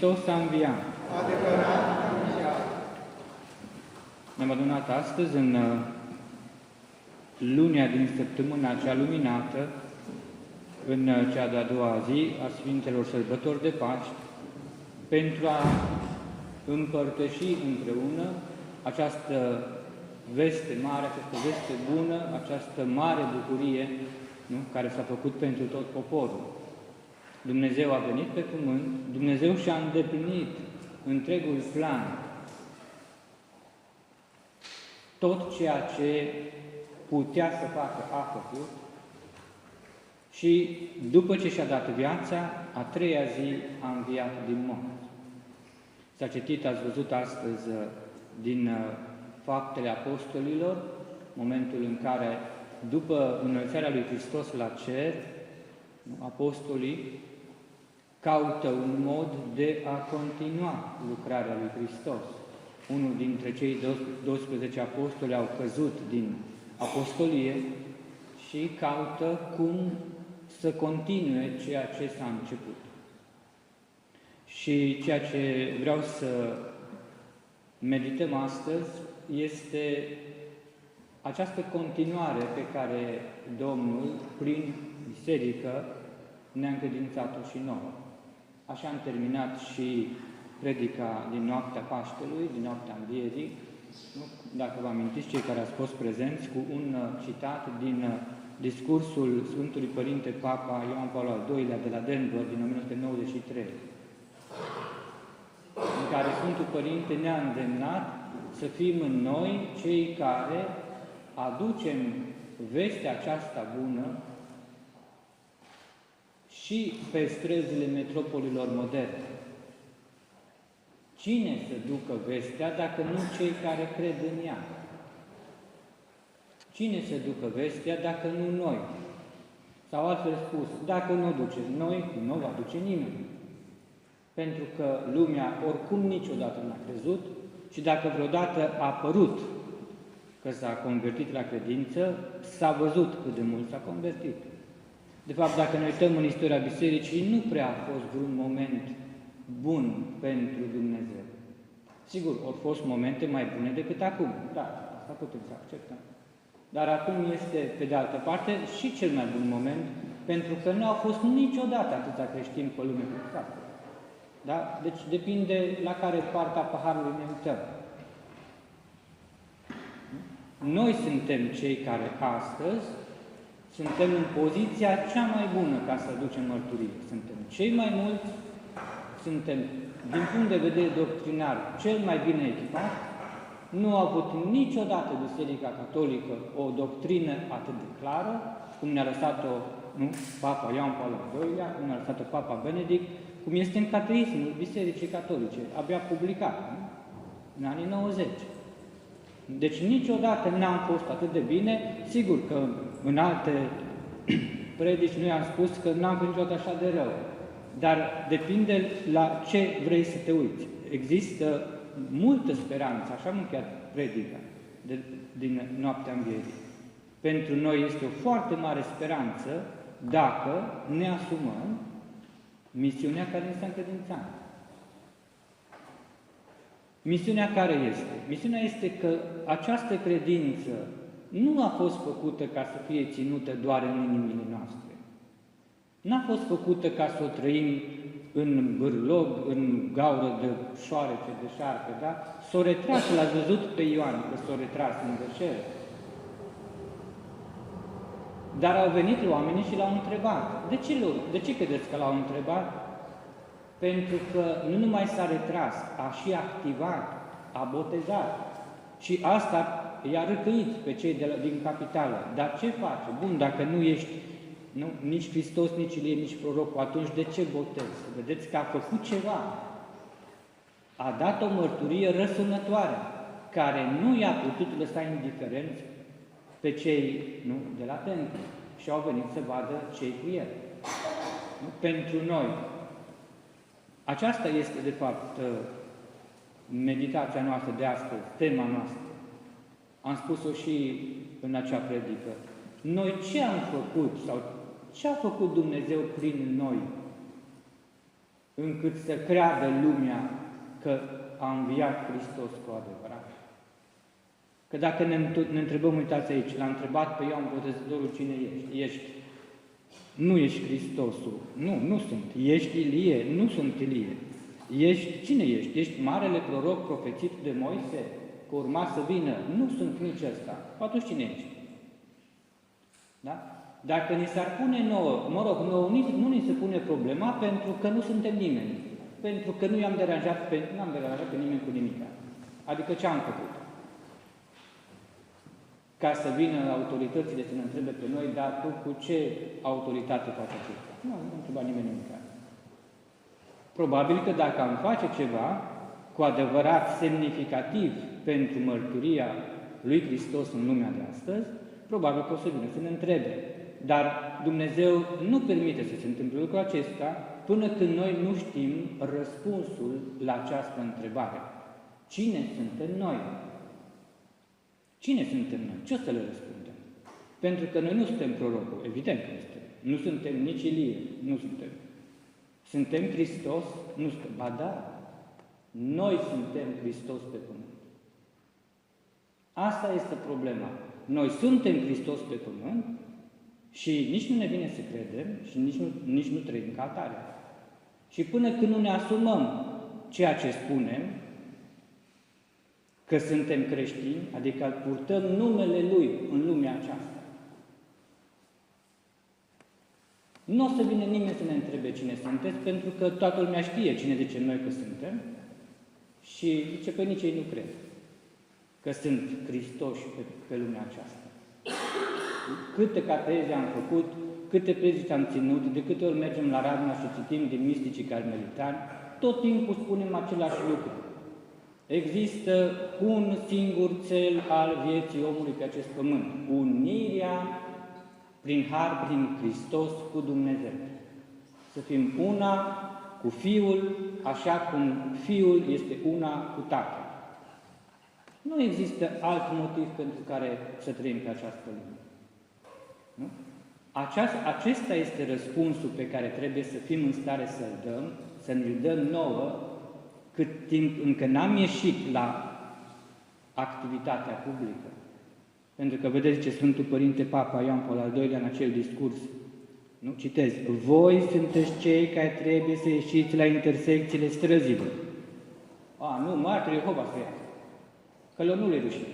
Hristos a înviat. Adevărat a înviat. Ne-am adunat astăzi în lunea din săptămâna cea luminată, în cea de-a doua zi a Sfintelor Sărbători de Paști, pentru a împărtăși împreună această veste mare, această veste bună, această mare bucurie, nu? Care s-a făcut pentru tot poporul. Dumnezeu a venit pe pământ, Dumnezeu și-a îndeplinit întregul plan, tot ceea ce putea să facă, a făcut, și după ce și-a dat viața, a treia zi a înviat din morți. S-a citit, ați văzut astăzi, din Faptele Apostolilor, momentul în care, după înălțarea lui Hristos la cer, apostolii caută un mod de a continua lucrarea lui Hristos. Unul dintre cei 12 apostoli au căzut din apostolie și caută cum să continue ceea ce s-a început. Și ceea ce vreau să medităm astăzi este această continuare pe care Domnul, prin biserică, ne-a încredințat-o și nouă. Așa am terminat și predica din noaptea Paștelui, din noaptea Învierii. Dacă vă amintiți, cei care ați fost prezenți, cu un citat din discursul Sfântului Părinte Papa Ioan Paul al II-lea de la Denver din 1993, în care Sfântul Părinte ne-a îndemnat să fim în noi cei care aducem vestea aceasta bună și pe străzile metropolilor moderne. Cine să ducă vestea dacă nu cei care cred în ea? Cine să ducă vestea dacă nu noi? Sau altfel spus, dacă nu o ducem noi, nu o va duce nimeni. Pentru că lumea oricum niciodată n-a crezut și dacă vreodată a apărut că s-a convertit la credință, s-a văzut cât de mult s-a convertit. De fapt, dacă ne uităm în istoria Bisericii, nu prea a fost vreun moment bun pentru Dumnezeu. Sigur, au fost momente mai bune decât acum. Da, asta putem să acceptăm. Dar acum este, pe de altă parte, și cel mai bun moment, pentru că nu au fost niciodată atâția creștini pe lume cât față. Da? Deci depinde la care parte a paharului ne uităm. Noi suntem cei care astăzi suntem în poziția cea mai bună ca să ducem mărturie. Suntem cei mai mulți, suntem, din punct de vedere doctrinar, cel mai bine echipat. Nu a avut niciodată Biserica Catolică o doctrină atât de clară, cum ne-a lăsat-o Papa Ioan Paul al II-lea, cum ne-a lăsat-o Papa Benedict, cum este în Cateismul Bisericii Catolice, abia publicat, nu? În anii 90. Deci niciodată n-am fost atât de bine. Sigur că în alte predici noi am spus că n-am fost niciodată așa de rău. Dar depinde la ce vrei să te uiți. Există multă speranță, așa am încheiat predica din noaptea Învierii. Pentru noi este o foarte mare speranță dacă ne asumăm misiunea care ne s-a încredințat. Misiunea care este? Misiunea este că această credință nu a fost făcută ca să fie ținută doar în inimile noastre. N-a fost făcută ca să o trăim în bârlog, în gaură de șoarece, de șarpe, da? S-o retras, l-ați văzut pe Ioan, că s-o retras în vășel. Dar au venit oamenii și l-au întrebat. De ce credeți că l-au întrebat? Pentru că nu numai s-a retras, a și activat, a botezat. Și asta i-a răcăit pe cei din capitală. Dar ce face? Bun, dacă nu ești nici Hristos, nici Ilie, nici prorocul, atunci de ce botezi? Vedeți că a făcut ceva. A dat o mărturie răsunătoare, care nu i-a putut lăsa indiferenți pe cei de la templu. Și au venit să vadă cei cu el. Pentru noi, aceasta este, de fapt, meditația noastră de astăzi, tema noastră. Am spus-o și în acea predică. Noi ce am făcut sau ce a făcut Dumnezeu prin noi încât să creadă lumea că a înviat Hristos cu adevărat. Că dacă ne întrebăm, uitați aici, l-a întrebat pe Ioan Botezătorul cine ești. Ești. Nu ești Hristosul. Nu sunt. Ești Ilie. Nu sunt Ilie. Cine ești? Ești marele proroc profețit de Moise, că urma să vină. Nu sunt nici ăsta. Atunci cine ești? Da? Dacă ni s-ar pune nouă, nu ni se pune problema pentru că nu suntem nimeni. Pentru că nu n-am deranjat pe nimeni cu nimic. Adică ce am făcut? Ca să vină autoritățile să ne întrebe pe noi, dar tu cu ce autoritate faci acesta? Nu întreba nimeni nimic. Probabil că dacă am face ceva cu adevărat semnificativ pentru mărturia lui Hristos în lumea de astăzi, probabil că o să vină să ne întrebe. Dar Dumnezeu nu permite să se întâmple lucrul acesta până când noi nu știm răspunsul la această întrebare. Cine suntem noi? Cine suntem noi? Ce o să le răspundem? Pentru că noi nu suntem prorocul, evident că nu suntem. Nu suntem nici Ilie, nu suntem. Suntem Hristos? Nu suntem. Ba da, noi suntem Hristos pe pământ. Asta este problema. Noi suntem Hristos pe pământ și nici nu ne vine să credem și nici nu trăim ca atare. Și până când nu ne asumăm ceea ce spunem, că suntem creștini, adică purtăm numele Lui în lumea aceasta, nu o să vină nimeni să ne întrebe cine sunteți, pentru că toată lumea știe cine zicem noi că suntem și zice că nici ei nu cred că sunt Hristoși pe lumea aceasta. Câte cateze am făcut, câte predici am ținut, de câte ori mergem la Radna și citim din misticii carmelitani, tot timpul spunem același lucru. Există un singur cel al vieții omului pe acest pământ, unirea prin har, prin Hristos cu Dumnezeu. Să fim una cu Fiul, așa cum Fiul este una cu Tatăl. Nu există alt motiv pentru care să trăim pe această lume. Nu? Acesta este răspunsul pe care trebuie să fim în stare să-l dăm, să ne-l dăm nouă, cât timp încă n-am ieșit la activitatea publică. Pentru că, vedeți ce Sfântul Părinte Papa Ioan Paul al II-lea în acel discurs, nu? Citez, voi sunteți cei care trebuie să ieșiți la intersecțiile străzilor. Nu, martirii Jehova să iasă. Că lor nu le rușine.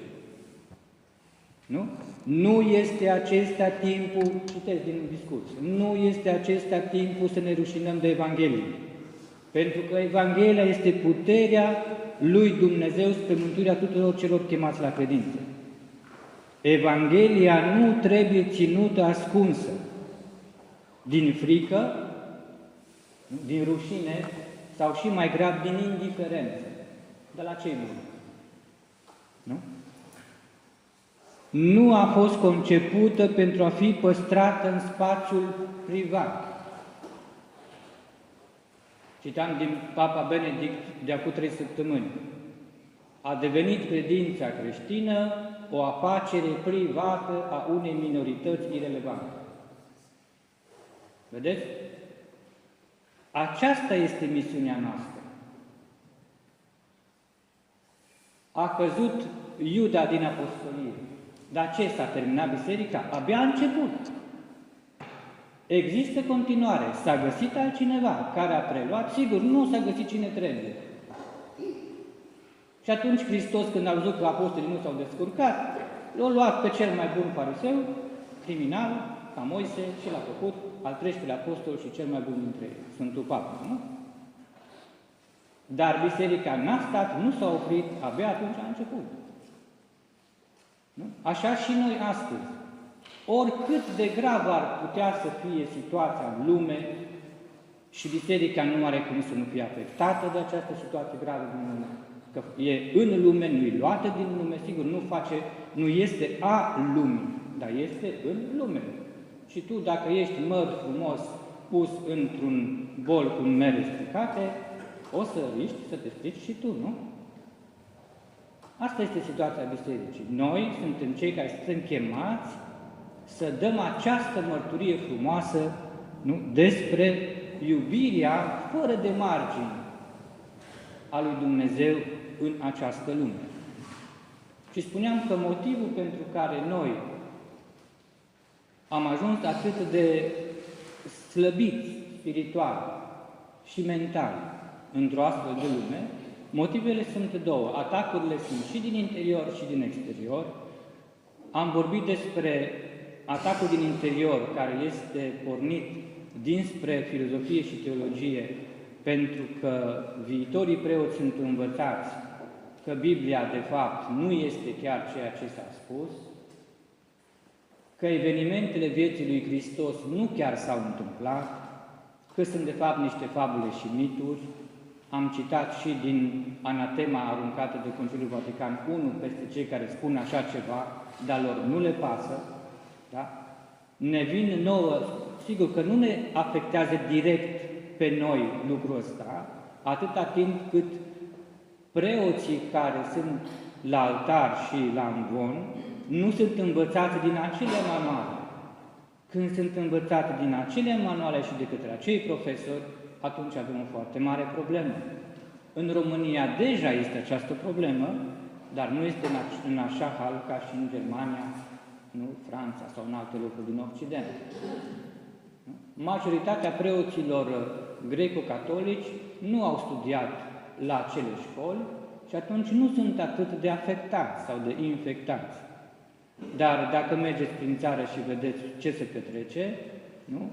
Nu? Nu este acesta timpul, citesc din discurs, nu este acesta timpul să ne rușinăm de Evanghelie. Pentru că Evanghelia este puterea lui Dumnezeu spre mântuirea tuturor celor chemați la credință. Evanghelia nu trebuie ținută ascunsă din frică, din rușine sau și mai grav din indiferență. De la cei buni. Nu? Nu a fost concepută pentru a fi păstrată în spațiul privat. Citam din Papa Benedict de acum 3 săptămâni. A devenit credința creștină o afacere privată a unei minorități irelevante. Vedeți? Aceasta este misiunea noastră. A căzut Iuda din apostolie. Dar ce, s-a terminat biserica? Abia a început. Există continuare. S-a găsit altcineva care a preluat. Sigur, nu s-a găsit cine trebuie. Și atunci Hristos, când a văzut că apostolii nu s-au descurcat, l-a luat pe cel mai bun fariseu, criminal, ca Moise, și l-a făcut al 13-lea apostol și cel mai bun dintre ei, Sfântul Papa, nu? Dar biserica n-a stat, nu s-a oprit, abia atunci a început. Nu? Așa și noi astăzi. Oricât de grav ar putea să fie situația în lume și biserica nu are cum să nu fie afectată de această situație gravă din lume, că e în lume, nu e luată din lume, sigur, nu este a lumii, dar este în lume. Și tu, dacă ești măr frumos pus într-un bol cu mere stricate, o să riști să te strici și tu, nu? Asta este situația bisericii. Noi suntem cei care suntem chemați să dăm această mărturie frumoasă, nu? Despre iubirea fără de margini a lui Dumnezeu în această lume. Și spuneam că motivul pentru care noi am ajuns atât de slăbiți spiritual și mental într-o astfel de lume, motivele sunt două. Atacurile sunt și din interior și din exterior. Am vorbit despre atacul din interior, care este pornit dinspre filozofie și teologie, pentru că viitorii preoți sunt învățați că Biblia, de fapt, nu este chiar ceea ce s-a spus, că evenimentele vieții lui Hristos nu chiar s-au întâmplat, că sunt, de fapt, niște fabule și mituri. Am citat și din anatema aruncată de Conciliul Vatican I peste cei care spun așa ceva, dar lor nu le pasă. Da? Ne vin nouă, sigur că nu ne afectează direct pe noi lucrul ăsta, atâta timp cât preoții care sunt la altar și la amvon nu sunt învățați din acele manuale. Când sunt învățați din acele manuale și de către acei profesori, atunci avem o foarte mare problemă. În România deja este această problemă, dar nu este în așa hal ca și în Germania, nu, Franța sau în alte locuri din Occident. Majoritatea preoților greco-catolici nu au studiat la acele școli și atunci nu sunt atât de afectați sau de infectați. Dar dacă mergeți prin țară și vedeți ce se petrece, nu?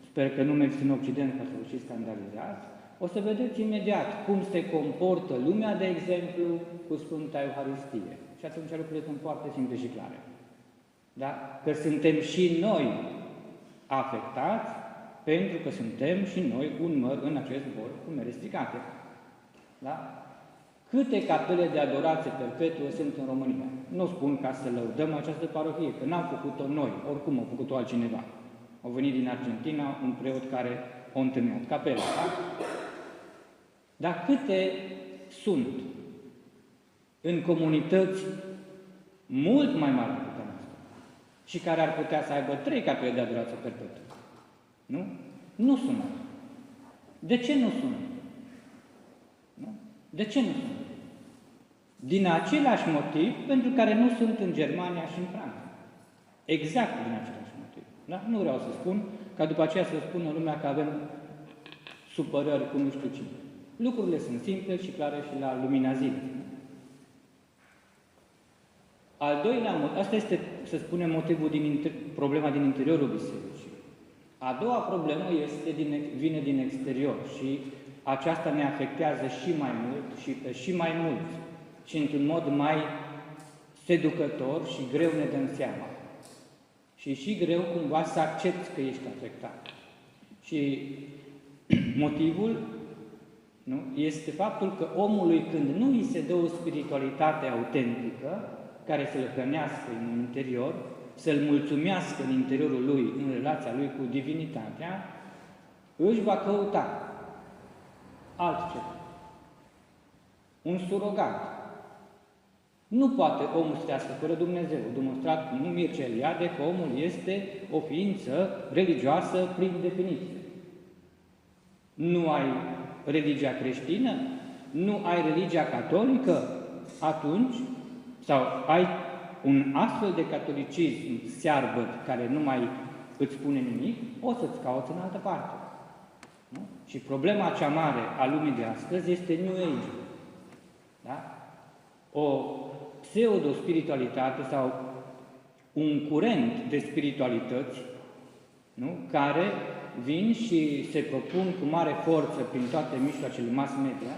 Sper că nu mergeți în Occident ca să vă și scandalizați, o să vedeți imediat cum se comportă lumea, de exemplu, cu Sfânta Euharistie. Și atunci lucrurile sunt foarte simple și clare. Da? Că suntem și noi afectați, pentru că suntem și noi un măr în acest bol cu mere stricate. Da? Câte capele de adorație perpetuă sunt în România? Nu spun ca să lăudăm această parohie, că n-am făcut-o noi, oricum a făcut-o altcineva. Au venit din Argentina un preot care a întemeiat capela. Da? Dar câte sunt în comunități mult mai mari decât a noastră și care ar putea să aibă 3 capele de adorație perpetuă? Nu? Nu sunt. De ce nu sunt? Nu? De ce nu sunt? Din același motiv pentru care nu sunt în Germania și în Franța. Exact din același motiv. Da? Nu vreau să spun, ca după aceea să spună lumea că avem supărări cu nu știu cine. Lucrurile sunt simple și clare și la lumina zilei. Al doilea motiv, asta este, să spunem, motivul problema din interiorul bisericii. A doua problemă vine din exterior și aceasta ne afectează și mai mult și pe și mai mulți și într-un mod mai seducător și greu ne dăm seama. Și greu cumva să accepti că ești afectat. Și motivul, nu, este faptul că omului, când nu îi se dă o spiritualitate autentică, care să-l hrănească în interior, să-l mulțumească în interiorul lui, în relația lui cu divinitatea, își va căuta altceva. Un surogat. Nu poate omul să trăiască fără Dumnezeu. Demonstrat nu Mircea Eliade că omul este o ființă religioasă prin definiție. Nu ai religia creștină? Nu ai religia catolică? Atunci, sau ai un astfel de catolicism searbăt care nu mai îți spune nimic, o să-ți cauți în altă parte. Nu? Și problema cea mare a lumii de astăzi este New Age. Da? O pseudo-spiritualitate sau un curent de spiritualități, nu? Care vin și se propun cu mare forță prin toate mijloacele mass media.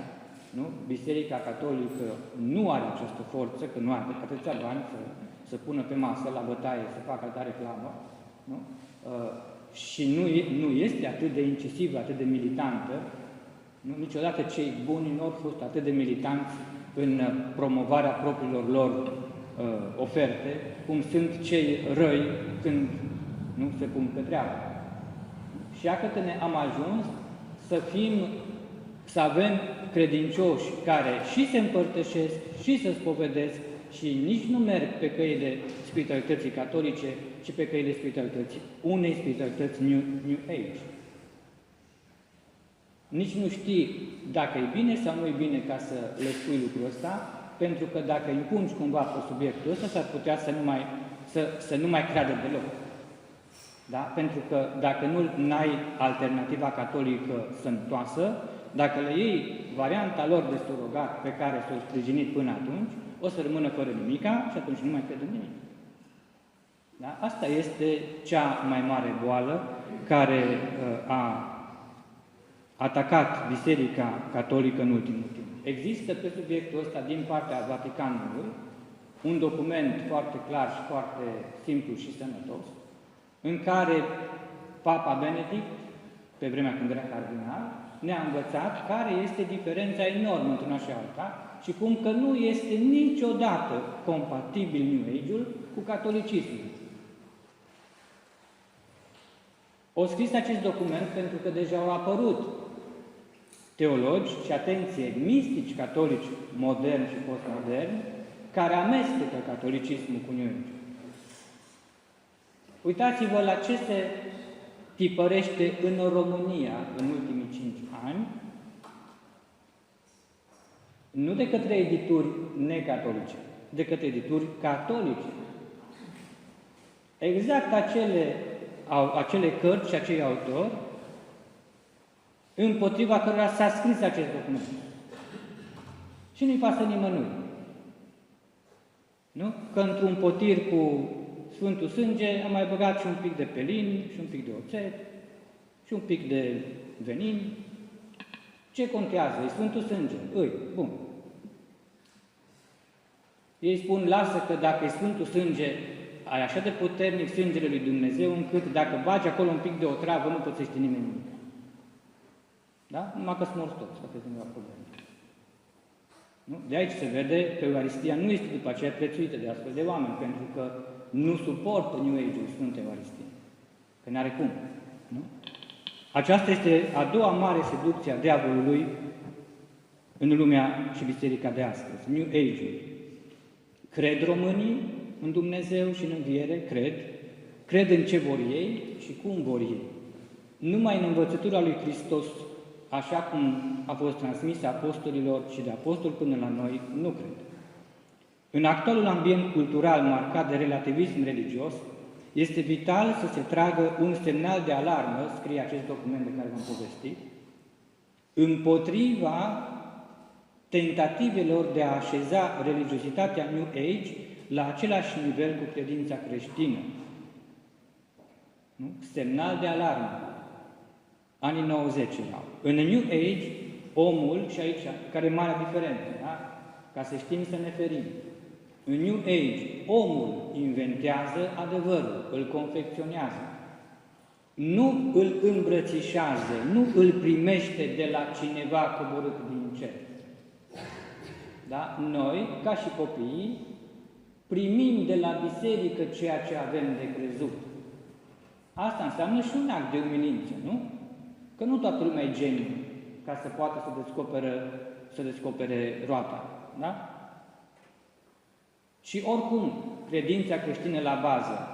Nu? Biserica Catolică nu are această forță, că nu are atâția bani să pună pe masă, la bătaie, să facă atâta reclamă. Nu? Și nu este atât de incisivă, atât de militantă. Nu? Niciodată cei buni nu au fost atât de militanți în promovarea propriilor lor oferte, cum sunt cei răi când nu se pun pe treabă. Și iată ne am ajuns să avem credincioși care și se împărtășesc și se spovedesc și nici nu merg pe căile spiritualității catolice, ci pe căile spiritualității, unei spiritualități New Age. Nici nu știi dacă e bine sau nu e bine ca să le spui lucrul ăsta, pentru că dacă îi impungi cumva pe subiectul ăsta, s-ar putea să nu mai creadă deloc. Da? Pentru că dacă nu ai alternativa catolică sănătoasă, dacă le iei varianta lor de surogat pe care s-au sprijinit până atunci, o să rămână fără nimica și atunci nu mai cred în nimic. Da? Asta este cea mai mare boală care a atacat Biserica Catolică în ultimul timp. Există pe subiectul ăsta din partea Vaticanului un document foarte clar și foarte simplu și sănătos, în care Papa Benedict, pe vremea când era cardinal, ne-a învățat care este diferența enormă între una și alta și cum că nu este niciodată compatibil New Age-ul cu catolicismul. O scris acest document pentru că deja au apărut teologi și, atenție, mistici catolici moderni și postmoderni, care amestecă catolicismul cu New Age. Uitați-vă la ce se tipărește în România în ultimii 5 ani, nu de către edituri necatolice, de către edituri catolice. Exact acele cărți și acei autori împotriva cărora s-a scris acest document. Și nu-i pasă nimănui. Nu? Că într-un potir cu Sfântul Sânge am mai băgat și un pic de pelin, și un pic de oțet, și un pic de venin. Ce contează? E Sfântul Sânge. Bun. Ei spun, lasă că dacă e Sfântul Sânge, ai așa de puternic sângele lui Dumnezeu, încât dacă bagi acolo un pic de otravă, nu pățește nimeni nimic. Da? Numai că smorți toți, dacă este undeva problemă. Nu? De aici se vede că Euharistia nu este după aceea prețuită de astfel de oameni, pentru că nu suportă New Age-ul Sfântă Euharistie. Că n-are cum. Nu? Aceasta este a doua mare seducție a diavolului în lumea și biserica de astăzi. New Age-ul. Cred românii în Dumnezeu și în înviere, cred în ce vor ei și cum vor ei. Numai în învățătura lui Hristos, așa cum a fost transmisă apostolilor și de apostoli până la noi, nu cred. În actualul ambient cultural marcat de relativism religios, este vital să se tragă un semnal de alarmă, scrie acest document de care v-am povestit, împotriva tentativelor de a așeza religiozitatea New Age la același nivel cu credința creștină. Nu? Semnal de alarmă. Anii 90 erau. În New Age, omul, și aici, care e marea diferență, da? Ca să știm să ne ferim. În New Age, omul inventează adevărul, îl confecționează. Nu îl îmbrățișează, nu îl primește de la cineva coborât din cer. Da? Noi, ca și copiii, primim de la biserică ceea ce avem de crezut. Asta înseamnă și un act de umilință, nu? Că nu toată lumea e geniu ca să poată să descopere roata. Da? Și oricum, credința creștină la bază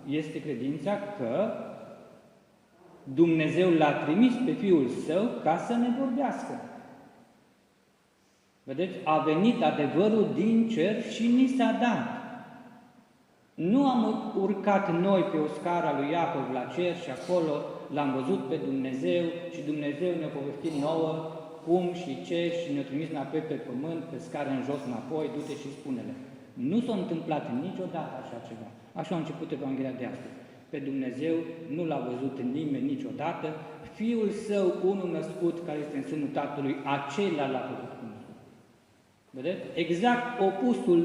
este credința că Dumnezeu l-a trimis pe Fiul Său ca să ne vorbească. Vedeți? A venit adevărul din cer și ni s-a dat. Nu am urcat noi pe o scară a lui Iacov la cer și acolo l-am văzut pe Dumnezeu și Dumnezeu ne-a povestit nouă cum și ce și ne-a trimis înapoi pe pământ, pe scară în jos înapoi, du-te și spune-le. Nu s-a întâmplat niciodată așa ceva. Așa a început Evanghelia de astăzi. Pe Dumnezeu nu l-a văzut nimeni niciodată. Fiul Său, unul născut, care este în sânul Tatălui, acela l-a făcut cunoscut. Vedeți? Exact opusul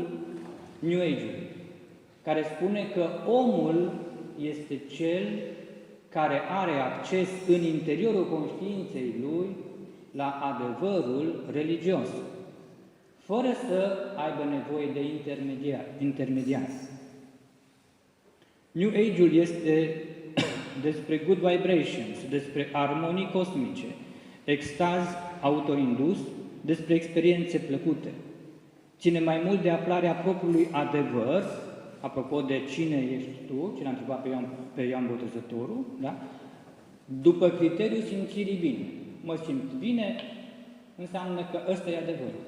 New Age-ului, care spune că omul este cel care are acces în interiorul conștiinței lui la adevărul religios, fără să aibă nevoie de intermediari. New Age-ul este despre good vibrations, despre armonii cosmice, extaz autorindus, despre experiențe plăcute. Ține mai mult de aflarea propriului adevăr, apropo de cine ești tu, ce l-a întrebat pe Ioan Botezătorul, da? După criteriul simțirii bine. mă simt bine, înseamnă că ăsta e adevărul.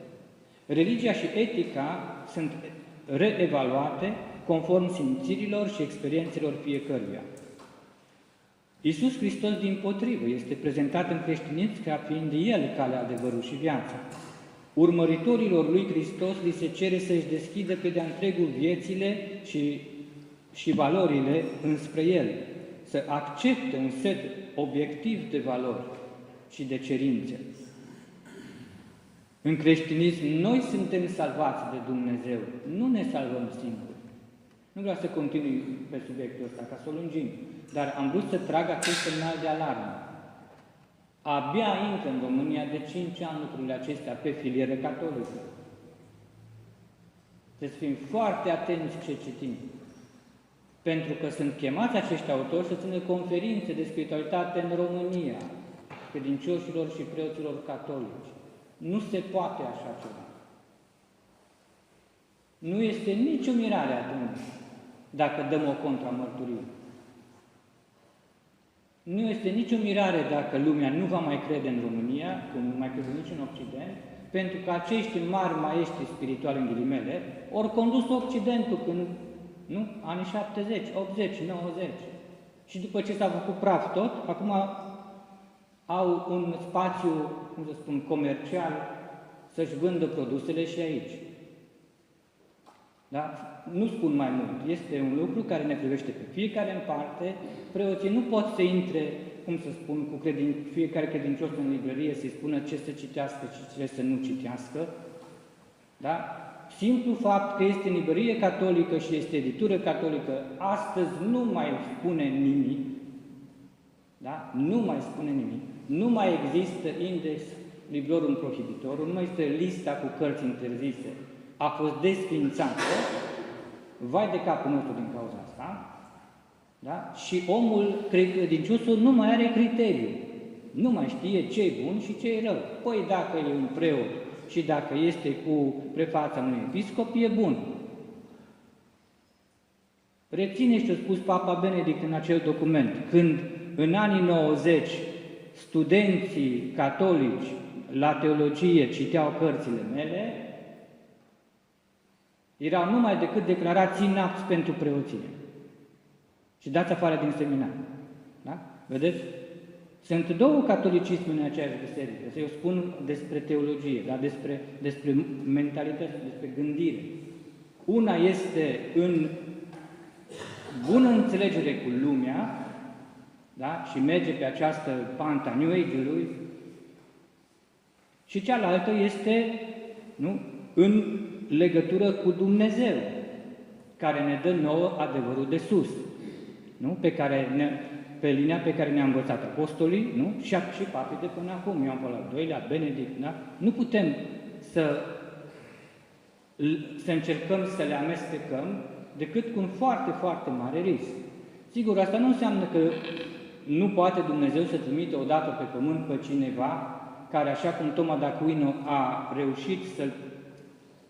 Religia și etica sunt reevaluate conform simțirilor și experiențelor fiecăruia. Iisus Hristos, dimpotrivă, este prezentat în creștinism ca fiind El calea, adevărul și viața. Urmăritorilor lui Hristos li se cere să-și deschidă pe de-a întregul viețile și valorile înspre El, să accepte un set obiectiv de valori și de cerințe. În creștinism, noi suntem salvați de Dumnezeu, nu ne salvăm singuri. Nu vreau să continui pe subiectul ăsta, ca să o lungim, dar am vrut să trag acest semnal de alarmă. Abia intră în România de 5 ani lucrurile acestea pe filieră catolică. Trebuie să fim foarte atenți ce citim. Pentru că sunt chemați acești autori să țină conferințe de spiritualitate în România, credincioșilor și preoților catolici. Nu se poate așa ceva. Nu este nicio mirare atunci dacă dăm o contramărturie. Nu este nicio mirare dacă lumea nu va mai crede în România, cum nu mai crede nici în Occident, pentru că acești mari maestri spirituali, în ghilimele, ori condus Occidentul când, nu? Anii 70, 80, 90. Și după ce s-a făcut praf tot, acum au un spațiu, cum să spun, comercial, să-și vândă produsele și aici. Da? Nu spun mai mult. Este un lucru care ne privește pe fiecare în parte. Preoții nu pot să intre, cum să spun, cu fiecare credincios în librărie să-i spună ce să citească și ce să nu citească. Da? Simplu fapt că este în librărie catolică și este editură catolică, astăzi nu mai spune nimic. Da? Nu mai spune nimic. Nu mai există index librorum prohibitorum, nu mai este lista cu cărți interzise. A fost desfințată, vai de capul nostru din cauza asta, da? Și omul credinciosul nu mai are criteriu, nu mai știe ce e bun și ce e rău. Păi dacă e un preot și dacă este cu prefața unui episcop, e bun. Rețineți ce a spus Papa Benedict în acel document, când în anii 90 studenții catolici la teologie citeau cărțile mele, erau numai decât declarați inapți pentru preoție și dați afară din seminar. Da? Vedeți? Sunt două catolicisme în aceeași biserică. Eu spun despre teologie, dar despre mentalitate, despre gândire. Una este în bună înțelegere cu lumea, da? Și merge pe această panta New Age-ului, și cealaltă este, nu? În legătură cu Dumnezeu, care ne dă nouă adevărul de sus, nu? Pe linia pe care ne-a învățat apostolii, nu? Și papii de până acum, Ioan Paul al II-lea, Benedict, da? Nu putem să încercăm să le amestecăm decât cu un foarte, foarte mare risc. Sigur, asta nu înseamnă că nu poate Dumnezeu să trimite odată pe pământ pe cineva care, așa cum Toma d'Aquino a reușit să-l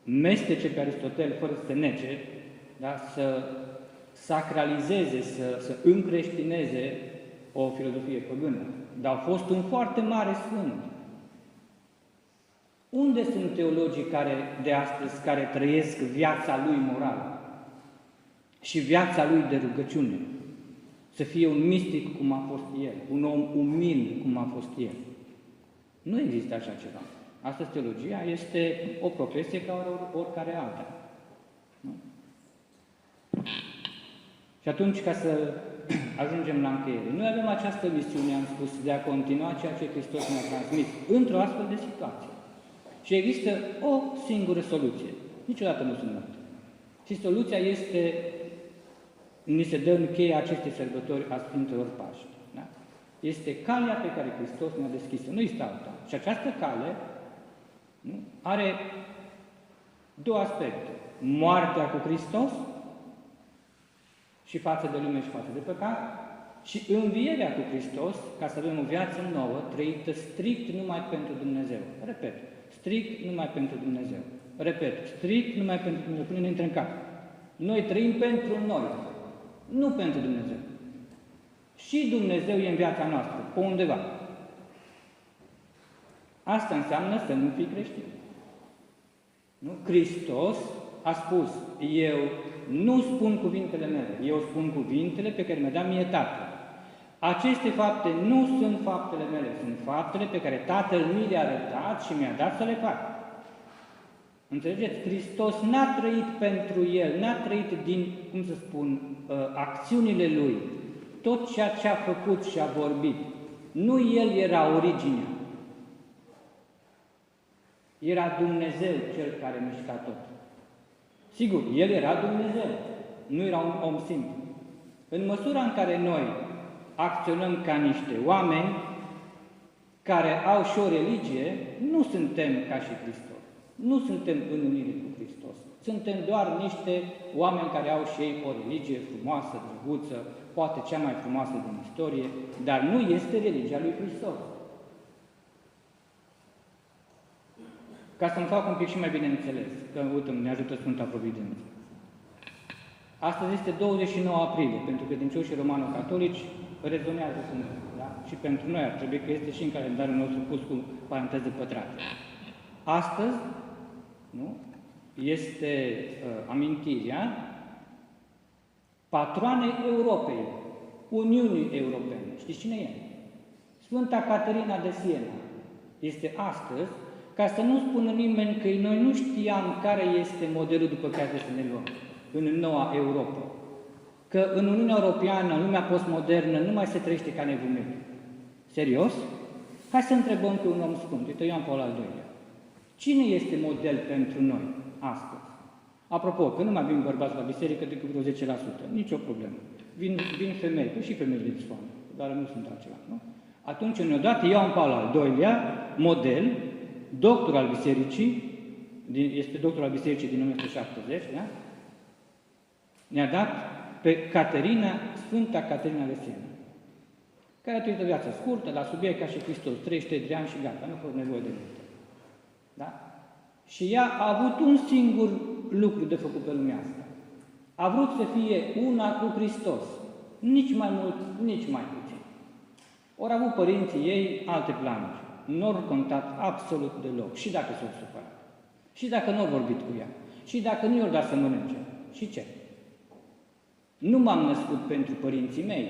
mestece pe Aristotel fără să se nece, da? Să sacralizeze, să încreștineze o filozofie păgână. Dar a fost un foarte mare sfânt. Unde sunt teologii de astăzi care trăiesc viața lui morală și viața lui de rugăciune? Să fie un mistic cum a fost el, un om umil cum a fost el. Nu există așa ceva. Astăzi teologia este o profesie ca oricare alta. Nu? Și atunci, ca să ajungem la încheiere, noi avem această misiune, am spus, de a continua ceea ce Hristos ne-a transmis într-o astfel de situație. Și există o singură soluție. Niciodată nu sunt multe. Și soluția este, ni se dă în cheia acestei sărbători a Sfintelor Paști. Da? Este calea pe care Hristos ne-a deschis-o. Nu este alta. Și această cale, nu, are două aspecte. Moartea cu Hristos și față de lume și față de păcat, și învierea cu Hristos, ca să avem o viață nouă, trăită strict numai pentru Dumnezeu. Repet, strict numai pentru Dumnezeu. Repet, strict numai pentru Dumnezeu, până ne intră în cap. Noi trăim pentru noi, nu pentru Dumnezeu. Și Dumnezeu e în viața noastră, pe undeva. Asta înseamnă să nu fii creștin. Nu? Hristos a spus, eu nu spun cuvintele mele, eu spun cuvintele pe care mi-a dat mie Tatăl. Aceste fapte nu sunt faptele mele, sunt faptele pe care Tatăl mi le-a arătat și mi-a dat să le fac. Înțelegeți? Hristos n-a trăit pentru El, n-a trăit din, cum să spun, acțiunile Lui. Tot ceea ce a făcut și a vorbit, nu El era originea. Era Dumnezeu Cel care mișca tot. Sigur, El era Dumnezeu, nu era un om simplu. În măsura în care noi acționăm ca niște oameni care au și o religie, nu suntem ca și Hristos. Nu suntem în unire cu Hristos. Suntem doar niște oameni care au și ei o religie frumoasă, drăguță, poate cea mai frumoasă din istorie, dar nu este religia lui Hristos. Ca să-mi fac un pic și mai bine înțeles, că, uite, ne ajută Sfânta Providență. Astăzi este 29 aprilie, pentru că credincioșii romano-catolici rezonează cu noi, da? Și pentru noi ar trebui că este și în calendarul nostru pus cu paranteză pătrate. Astăzi, nu? Este amintirea patroanei Europei, Uniunii Europene. Știți cine e? Sfânta Caterina de Siena. Este astăzi, ca să nu spună nimeni că noi nu știam care este modelul după care trebuie să ne luăm în noua Europa. Că în Uniunea Europeană, în lumea postmodernă, nu mai se trăiește ca nebunit. Serios? Hai să întrebăm pe un om sfânt. Uite, Ioan Paul al II-lea. Cine este model pentru noi astăzi? Apropo, că nu mai vin bărbați la biserică decât vreo 10%. Nicio problemă. Vin femei, că și femeile de foame, dar nu sunt altceva, nu? Atunci ne-a dat Ioan Paul al II-lea, model, doctor al bisericii, este doctor al bisericii din 1970, da? Ne-a dat pe Caterina, Sfânta Caterina de Siena, care a trăit o viață scurtă, la subiect ca și Hristos, 33 de ani și gata, nu a fost nevoie de multe. Da? Și ea a avut un singur lucru de făcut pe lumea asta. A vrut să fie una cu Hristos, nici mai mult, nici mai puțin. Ori avut părinții ei alte planuri. Nu au contat absolut deloc, și dacă s-au supărat, și dacă nu au vorbit cu ea, și dacă nu i-au dat să mănânce. Și ce? Nu m-am născut pentru părinții mei,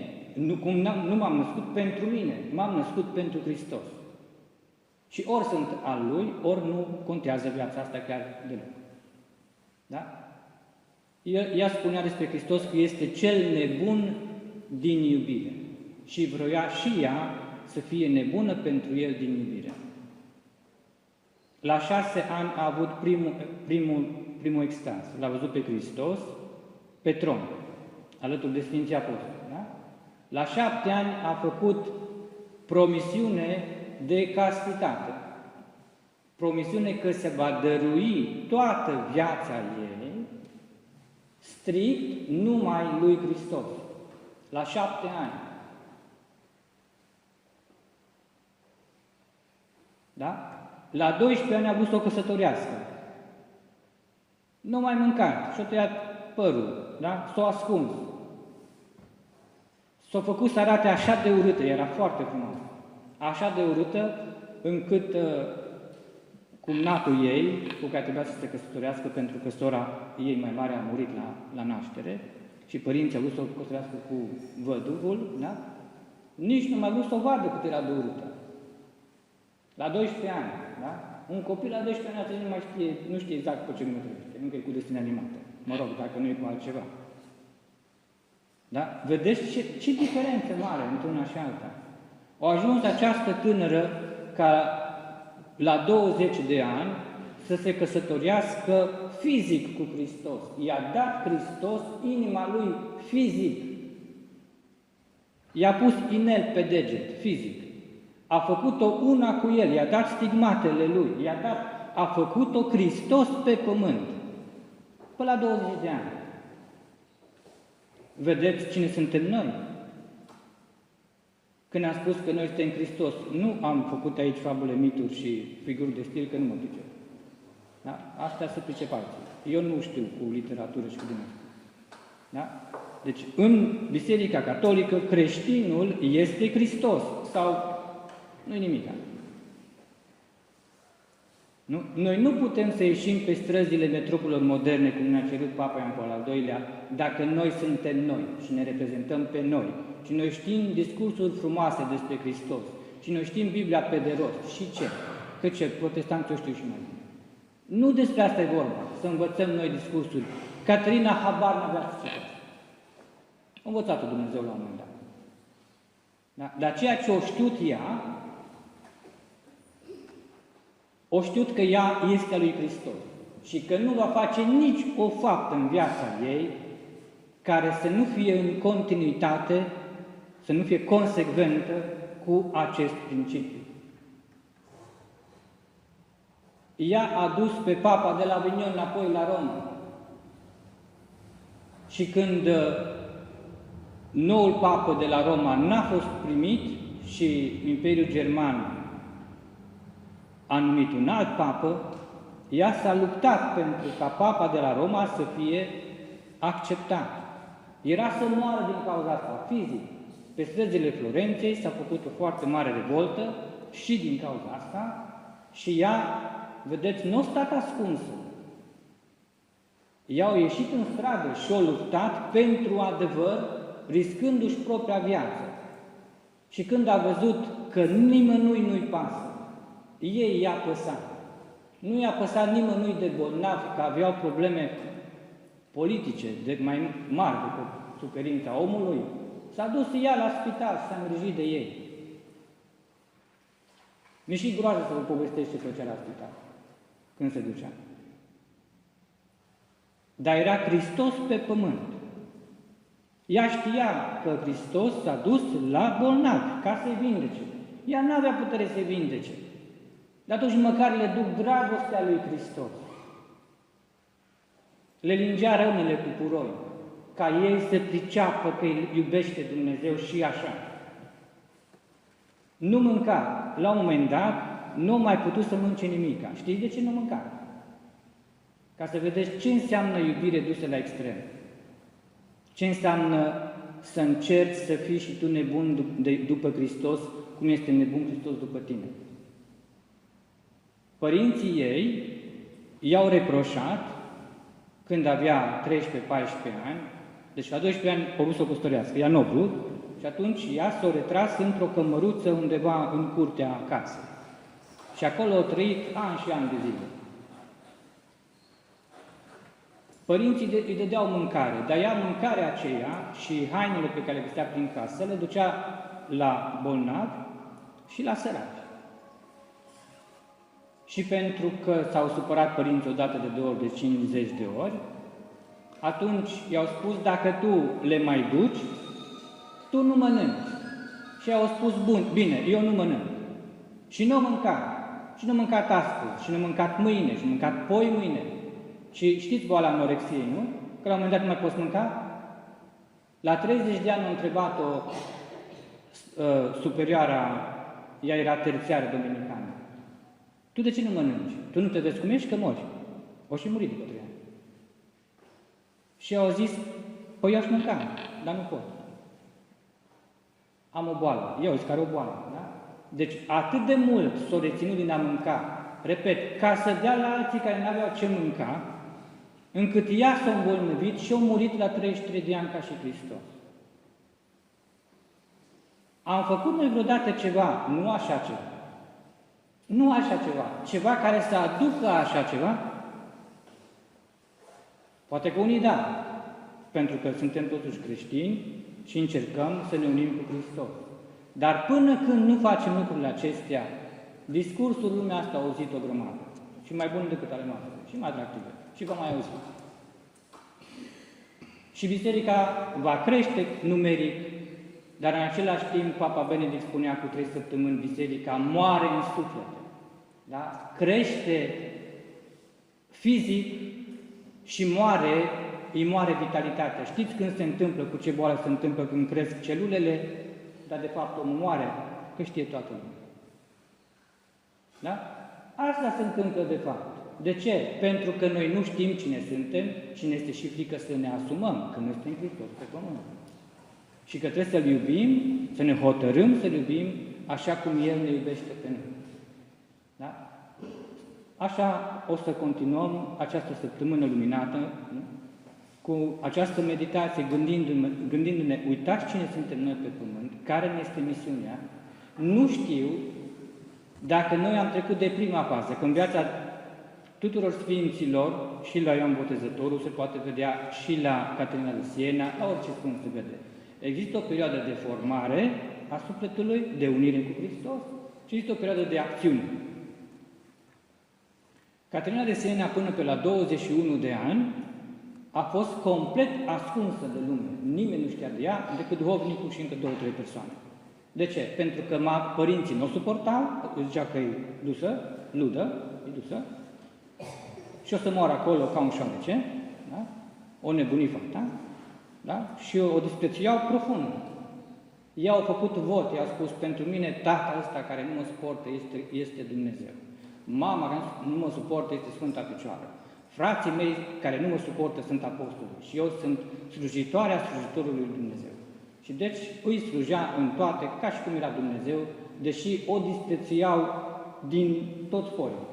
nu m-am născut pentru mine, m-am născut pentru Hristos. Și ori sunt al Lui, ori nu contează viața asta chiar deloc. Da? Ea spunea despre Hristos că este cel nebun din iubire. Și vroia și ea să fie nebună pentru El din iubire. La 6 ani a avut primul extaz. L-a văzut pe Hristos pe tron, alături de Sfinții Apostoli. Da? La 7 ani a făcut promisiune de castitate. Promisiune că se va dărui toată viața ei strict numai lui Hristos. La 7 ani. Da? La 12 ani a vrut să o căsătorească. Nu mai mâncat, și-a tăiat părul, da? S-a ascuns. S-a făcut să arate așa de urâtă, era foarte frumoasă. Așa de urâtă, încât cumnatul ei, cu care trebuia să se căsătorească, pentru că sora ei mai mare a murit la naștere, și părinții au vrut să o căsătorească cu văduvul, da? Nici nu mai vrut să o vadă cât era de urâtă. La 12 ani, da? Un copil la 12 ani nu știe exact pe ce nume trăiește, încă e cu destine animată. Mă rog, dacă nu e cu altceva. Da? Vedeți ce diferență mare între una și alta. A ajuns această tânără ca la 20 de ani să se căsătorească fizic cu Hristos. I-a dat Hristos inima lui fizic. I-a pus inel pe deget, fizic. A făcut-o una cu El, i-a dat stigmatele Lui, a făcut-o Hristos pe pământ. Până la 20 de ani. Vedeți cine suntem noi? Când am spus că noi suntem Hristos, nu am făcut aici fabule, mituri și figuri de stil, că nu mă pricep. Da? Asta se pricep alții. Eu nu știu cu literatură și cu din asta. Da? Deci, în Biserica Catolică, creștinul este Hristos. Sau nu-i nimic. Nu? Noi nu putem să ieșim pe străzile metropolelor moderne, cum ne-a cerut Papa Ioan Paul al II-lea, dacă noi suntem noi și ne reprezentăm pe noi. Și noi știm discursuri frumoase despre Hristos. Și noi știm Biblia pe de rost. Și ce? Că ce? Protestanții o știu și mai bine. Nu despre asta e vorba, să învățăm noi discursuri. Caterina habar n-avea să citit. A învățat-o Dumnezeu la un moment dat. Da? Dar ceea ce o știut ea, o știut că ea este a lui Hristos și că nu va face nici o faptă în viața ei care să nu fie în continuitate, să nu fie consecventă cu acest principiu. Ea a dus pe Papa de la Avignon înapoi la Roma. Și când noul Papă de la Roma n-a fost primit și Imperiul German a numit un alt papă, ea s-a luptat pentru ca Papa de la Roma să fie acceptat. Era să moară din cauza asta, fizic. Pe străzile Florenței s-a făcut o foarte mare revoltă și din cauza asta și ea, vedeți, nu a stat ascunsă. Ea a ieșit în stradă și a luptat pentru adevăr, riscându-și propria viață. Și când a văzut că nimănui nu-i pasă, ei i-a păsat. Nu i-a păsat nimănui de bolnavi, că aveau probleme politice de mai mari decât suferința omului. S-a dus ea la spital și s-a îngrijit de ei. Mi-e și groază să vă povestesc ce făcea la spital, când se ducea. Dar era Hristos pe pământ. Ea știa că Hristos s-a dus la bolnavi ca să-i vindece. Ea nu avea putere să-i vindece. Dar atunci măcar le duc dragostea lui Hristos. Le lingea rănile cu puroi, ca ei să priceapă că îi iubește Dumnezeu și așa. Nu mânca. La un moment dat, nu mai putut să mănânce nimica. Știți de ce nu mânca? Ca să vedeți ce înseamnă iubire dusă la extrem. Ce înseamnă să încerci să fii și tu nebun după Hristos, cum este nebun Hristos după tine. Părinții ei i-au reproșat, când avea 13-14 ani, deci la 12 ani a vrut să o căsătorească, ea nu a vrut, și atunci ea s-a retras într-o cămăruță undeva în curtea casei. Și acolo a trăit ani și ani de zile. Părinții îi dădeau mâncare, dar ea mâncarea aceea și hainele pe care le găsea prin casă le ducea la bolnavi și la săraci. Și pentru că s-au supărat părinții odată de 2 ori, de 50 de ori, atunci i-au spus, dacă tu le mai duci, tu nu mănânci. Și au spus, bun, bine, eu nu mănânc. Și nu mâncat. Și nu mâncat astăzi, și nu mâncat mâine, și nu mâncat poi mâine. Și știți boala anorexiei, nu? Că la un moment dat nu mai poți mânca? La 30 de ani a întrebat-o superioara, ea era terțiară dominicană. Tu de ce nu mănânci? Tu nu te vezi cum ești, că mori. O și muri după 3 ani. Și au zis, păi eu aș mânca, dar nu pot. Am o boală. Eu zic, care o boală, da? Deci atât de mult s-o reținut din a mânca, repet, ca să dea la alții care nu aveau ce mânca, încât ea s-a îmbolnăvit și a murit la 33 de ani ca și Hristos. Am făcut noi vreodată ceva, nu așa ceva. Nu așa ceva. Ceva care să aducă așa ceva? Poate că unii da, pentru că suntem totuși creștini și încercăm să ne unim cu Hristos. Dar până când nu facem lucrurile acestea, discursul lumea asta a auzit o grămadă. Și mai bun decât ale noastre. Și mai atractive. Și va mai auzi. Și biserica va crește numeric, dar în același timp Papa Benedict spunea cu 3 săptămâni, biserica moare în suflet. Da? Crește fizic și îi moare vitalitatea. Știți când se întâmplă, cu ce boală se întâmplă când cresc celulele, dar de fapt omul moare, că știe toată lumea. Da? Asta se întâmplă de fapt. De ce? Pentru că noi nu știm cine suntem și ne este și frică să ne asumăm că noi suntem Hristos pe pământ. Și că trebuie să-L iubim, să ne hotărâm să-L iubim așa cum El ne iubește pe noi. Da? Așa o să continuăm această săptămână luminată, nu? Cu această meditație, gândindu-ne, uitați cine suntem noi pe pământ, care ne este misiunea. Nu știu dacă noi am trecut de prima fază, că în viața tuturor sfinților, și la Ioan Botezătorul se poate vedea, și la Caterina de Siena, la orice sfânt se vede. Există o perioadă de formare a sufletului, de unire cu Hristos, și există o perioadă de acțiune. Caterina de Siena, până pe la 21 de ani, a fost complet ascunsă de lume. Nimeni nu știa de ea, decât duhovnicul și încă 2-3 persoane. De ce? Pentru că părinții nu o suportau, îi zicea că e dusă, ludă, e dusă, și o să moară acolo ca un șoarece, da? O nebunii fata, da? Și o disprețuiau profund. Ei au făcut vot, i-au spus, pentru mine tata ăsta care nu mă suportă este Dumnezeu. Mama care nu mă suportă este Sfânta Fecioară. Frații mei care nu mă suportă sunt apostoli și eu sunt slujitoarea slujitorului lui Dumnezeu. Și deci îi slujea în toate, ca și cum era Dumnezeu, deși o disprețuiau din toți forii.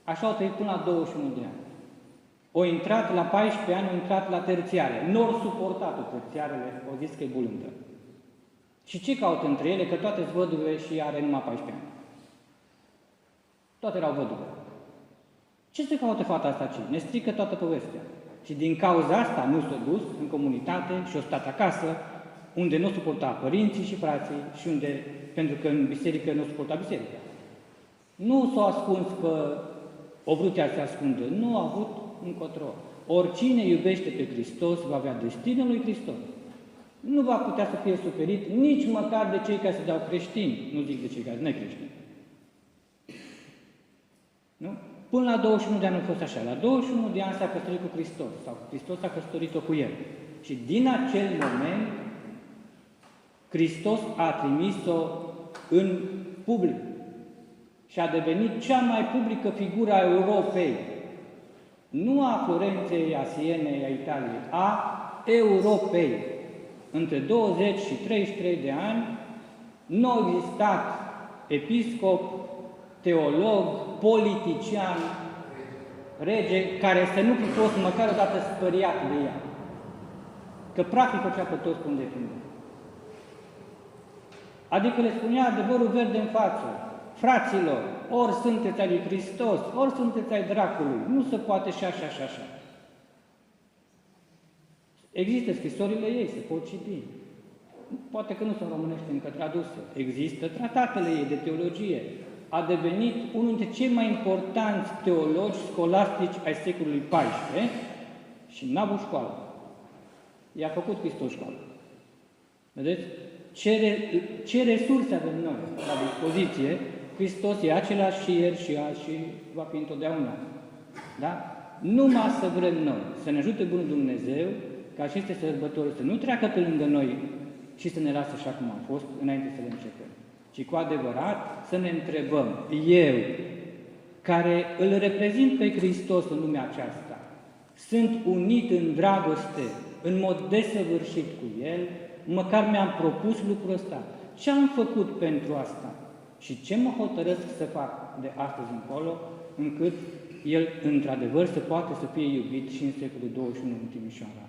Așa au trăit până la 21 de ani. O intrat la 14 ani, o intrat la terțiare. Nu-au suportat-o terțiarele, au zis că e bulândă. Și ce caută între ele? Că toate sunt văduve și are numai 14 ani. Toate erau văduve. Ce se caută fata asta aici? Ne strică toată povestea. Și din cauza asta nu s-a dus în comunitate și a stat acasă, unde nu suporta părinții și frații și unde, pentru că în biserică nu suporta biserica. Nu s-a ascuns că o vrut ea să se ascundă, nu a avut încotro. Oricine iubește pe Hristos va avea destinul lui Hristos. Nu va putea să fie suferit nici măcar de cei care se dau creștini, nu zic de cei care sunt necreștini. Nu? Până la 21 de ani a fost așa. La 21 de ani s-a căsătorit cu Hristos, sau Hristos a căsătorit-o cu el. Și din acel moment, Hristos a trimis-o în public și a devenit cea mai publică figură a Europei. Nu a Florenței, a Sienei, a Italiei, a Europei. Între 20 și 33 de ani nu a existat episcop, teolog, politician, rege, care să nu fi fost măcar o dată spăriat de ea. Că practic făcea pe toți cum definde. Adică le spunea adevărul verde în față. Fraților, ori sunteți ai lui Hristos, ori sunteți ai dracului. Nu se poate și așa și așa. Există scrisorile ei, se pot citi. Poate că nu sunt românește încă traduse. Există tratatele ei de teologie. A devenit unul dintre cei mai importanți teologi scolastici ai secolului XIV și n-a avut școală. I-a făcut Hristos școală. Vedeți? Ce resurse avem noi la dispoziție? Hristos e același și ieri și azi și va fi întotdeauna. Da? Numai să vrem noi, să ne ajute Bunul Dumnezeu, ca aceste sărbători să nu treacă pe lângă noi și să ne lasă așa cum am fost înainte să le începem. Ci cu adevărat să ne întrebăm, eu, care îl reprezint pe Hristos în lumea aceasta, sunt unit în dragoste, în mod desăvârșit cu El, măcar mi-am propus lucrul ăsta. Ce am făcut pentru asta? Și ce mă hotărăsc să fac de astăzi încolo, încât El, într-adevăr, să poată să fie iubit și în secolul 21 în Timișoara.